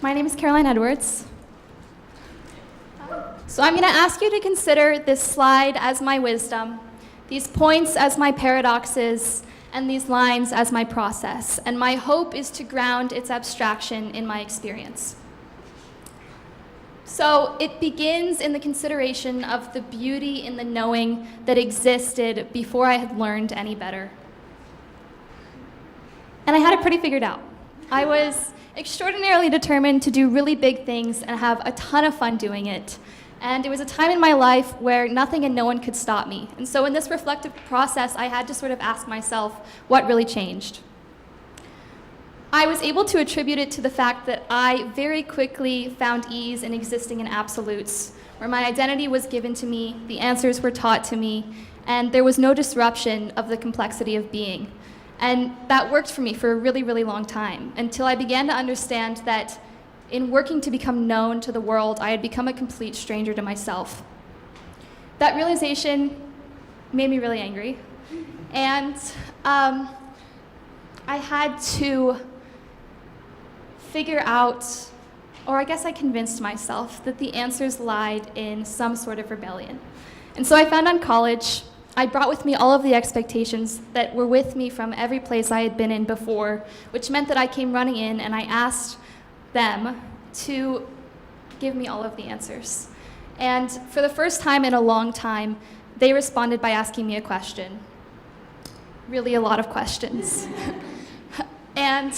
My name is Caroline Edwards. So I'm going to ask you to consider this slide as my wisdom, these points as my paradoxes, and these lines as my process. And my hope is to ground its abstraction in my experience. So it begins in the consideration of the beauty in the knowing that existed before I had learned any better. And I had it pretty figured out. I was extraordinarily determined to do really big things and have a ton of fun doing it. And it was a time in my life where nothing and no one could stop me. And so in this reflective process, I had to sort of ask myself what really changed. I was able to attribute it to the fact that I very quickly found ease in existing in absolutes, where my identity was given to me, the answers were taught to me, and there was no disruption of the complexity of being. And that worked for me for a really, really long time, until I began to understand that in working to become known to the world, I had become a complete stranger to myself. That realization made me really angry, and I had to figure out, or I guess I convinced myself, that the answers lied in some sort of rebellion. And so I found UnCollege. I brought with me all of the expectations that were with me from every place I had been in before, which meant that I came running in and I asked them to give me all of the answers. And for the first time in a long time, they responded by asking me a question. Really a lot of questions. And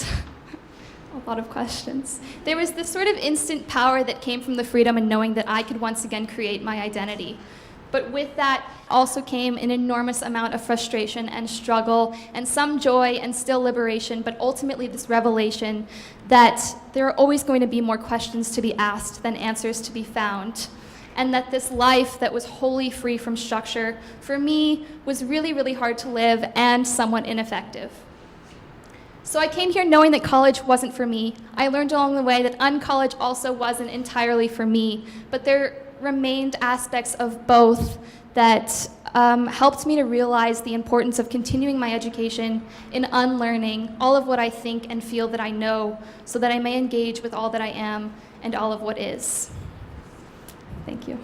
a lot of questions. There was this sort of instant power that came from the freedom and knowing that I could once again create my identity. But with that also came an enormous amount of frustration and struggle and some joy and still liberation, but ultimately this revelation that there are always going to be more questions to be asked than answers to be found. And that this life that was wholly free from structure, for me, was really, really hard to live and somewhat ineffective. So I came here knowing that college wasn't for me. I learned along the way that UnCollege also wasn't entirely for me, but there remained aspects of both that helped me to realize the importance of continuing my education in unlearning all of what I think and feel that I know, so that I may engage with all that I am and all of what is. Thank you.